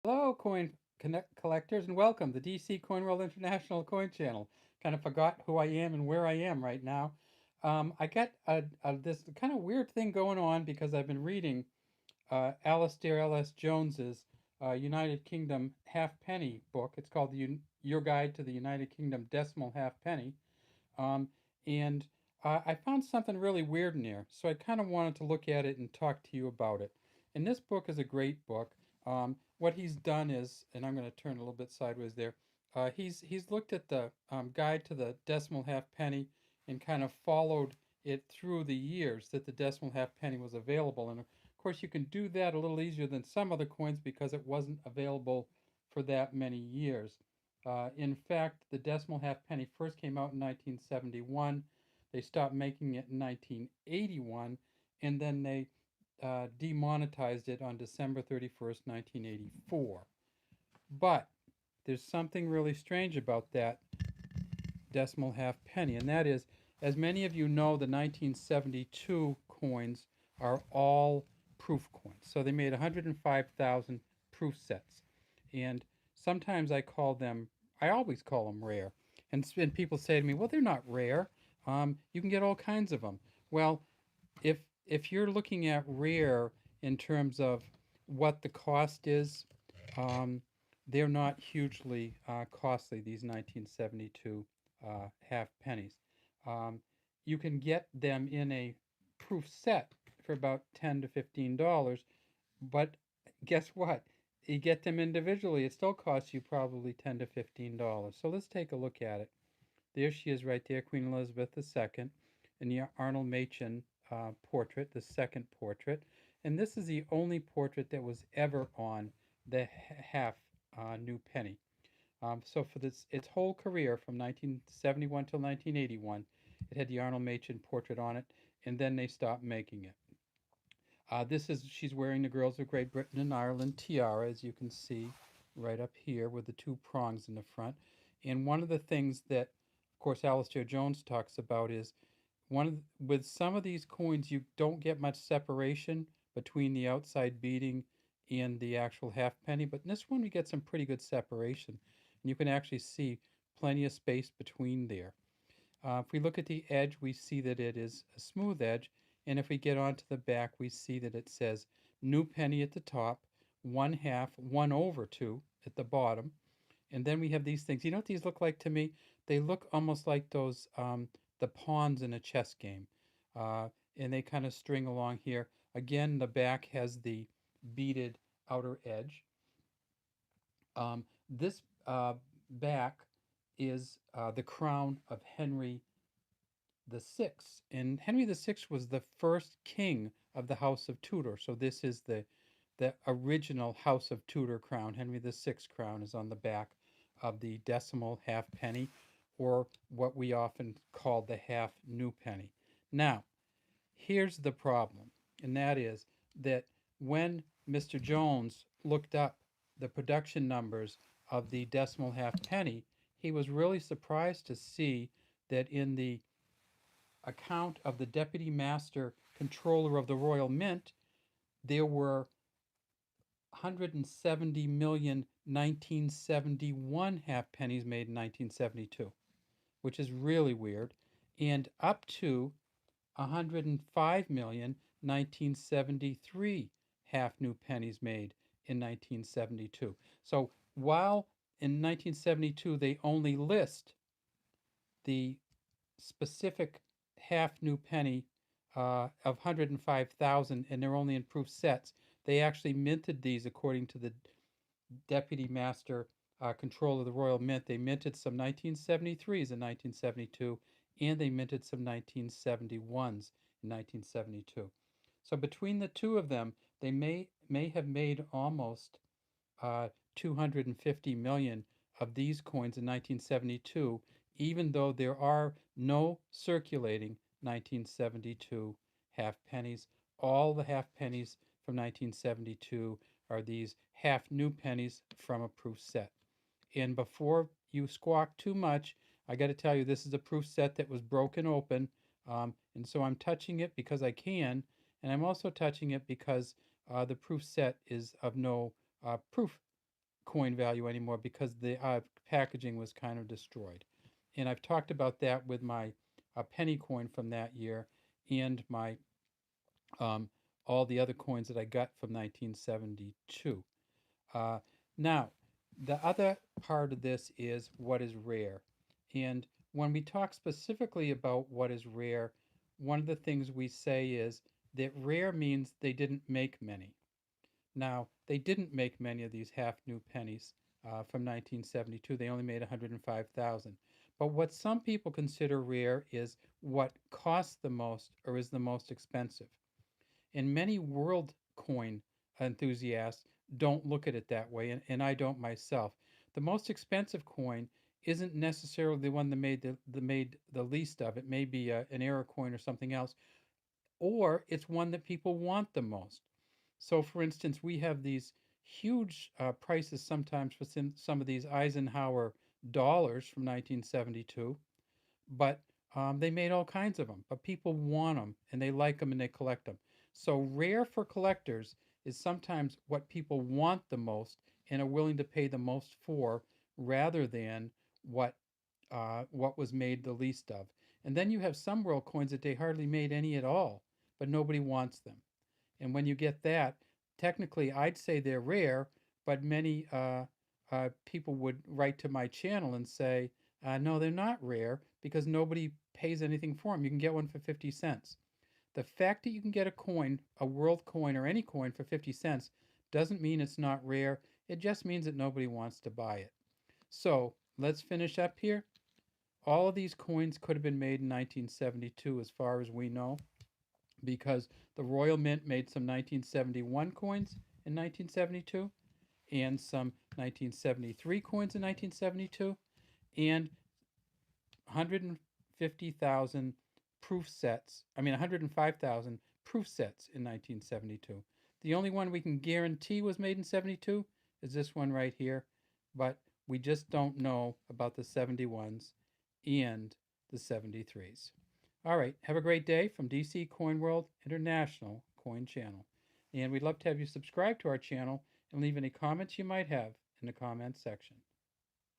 Hello, collectors, and welcome to DC Coin World International Coin Channel. Kind of forgot who I am and where I am right now. I got this kind of weird thing going on because I've been reading Alastair L.S. Jones's United Kingdom Halfpenny book. It's called Your Guide to the United Kingdom Decimal Halfpenny. Um, and I found something really weird in there, so I kind of wanted to look at it and talk to you about it. And this book is a great book. What he's done is, and I'm going to turn a little bit sideways there. He's looked at the guide to the decimal half penny and kind of followed it through the years that the decimal half penny was available. And of course, you can do that a little easier than some other coins because it wasn't available for that many years. In fact, the decimal half penny first came out in 1971. They stopped making it in 1981, and then they demonetized it on December 31st, 1984. But there's something really strange about that decimal half penny, and that is, as many of you know, the 1972 coins are all proof coins. So they made 105,000 proof sets. And sometimes I always call them rare. And people say to me, well, they're not rare. You can get all kinds of them. Well, if if you're looking at rare in terms of what the cost is, um, they're not hugely costly. These 1972 half pennies. Um, you can get them in a proof set for about $10 to $15, but guess what? You get them individually, it still costs you probably $10 to $15. So let's take a look at it. There she is right there, Queen Elizabeth II, in the Arnold Machin portrait, the second portrait. And this is the only portrait that was ever on the half new penny. So for its whole career from 1971 till 1981, it had the Arnold Machin portrait on it, and then they stopped making it. She's wearing the Girls of Great Britain and Ireland tiara, as you can see right up here with the two prongs in the front. And one of the things that, of course, Alastair Jones talks about is with some of these coins, you don't get much separation between the outside beading and the actual halfpenny, but in this one we get some pretty good separation. And you can actually see plenty of space between there. If we look at the edge, we see that it is a smooth edge. And if we get onto the back, we see that it says new penny at the top, 1/2, 1/2 at the bottom. And then we have these things. You know what these look like to me? They look almost like the pawns in a chess game. And they kind of string along here. Again, the back has the beaded outer edge. This back is the crown of Henry the Sixth, and Henry the Sixth was the first king of the House of Tudor. So this is the original House of Tudor crown. Henry the Sixth crown is on the back of the decimal halfpenny, or what we often call the half new penny. Now, here's the problem, and that is that when Mr. Jones looked up the production numbers of the decimal halfpenny, he was really surprised to see that in the account of the Deputy Master Controller of the Royal Mint, there were 170 million 1971 halfpennies made in 1972, which is really weird, and up to 105 million 1973 half new pennies made in 1972. So while in 1972 they only list the specific half new penny of 105,000 and they're only in proof sets, they actually minted these according to the Deputy Master Control of the Royal Mint. They minted some 1973s in 1972 and they minted some 1971s in 1972. So between the two of them, they may have made almost 250 million of these coins in 1972, even though there are no circulating 1972 half pennies. All the half pennies from 1972 are these half new pennies from a proof set. And before you squawk too much, I got to tell you, this is a proof set that was broken open. And so I'm touching it because I can. And I'm also touching it because the proof set is of no proof coin value anymore because the packaging was kind of destroyed. And I've talked about that with my penny coin from that year and my um, all the other coins that I got from 1972. Uh, Now, the other part of this is what is rare. And when we talk specifically about what is rare, one of the things we say is that rare means they didn't make many. Now, they didn't make many of these half new pennies from 1972. They only made 105,000. But what some people consider rare is what costs the most or is the most expensive. And many world coin enthusiasts don't look at it that way, and I don't myself. The most expensive coin isn't necessarily the one that made the least of. It may be an error coin or something else, or it's one that people want the most. So, for instance, we have these huge prices sometimes for some of these Eisenhower dollars from 1972, but they made all kinds of them. But people want them and they like them and they collect them. So, rare for collectors is sometimes what people want the most and are willing to pay the most for rather than what what was made the least of. And then you have some world coins that they hardly made any at all, but nobody wants them. And when you get that, technically, I'd say they're rare, but many people would write to my channel and say, no, they're not rare because nobody pays anything for them. You can get one for 50 cents. The fact that you can get a coin, a world coin, or any coin for 50 cents doesn't mean it's not rare. It just means that nobody wants to buy it. So let's finish up here. All of these coins could have been made in 1972, as far as we know, because the Royal Mint made some 1971 coins in 1972 and some 1973 coins in 1972 and 150,000 proof sets. I mean, 105,000 proof sets in 1972. The only one we can guarantee was made in 72 is this one right here, but we just don't know about the 71s and the 73s. All right, have a great day from DC Coin World International Coin Channel. And we'd love to have you subscribe to our channel and leave any comments you might have in the comments section.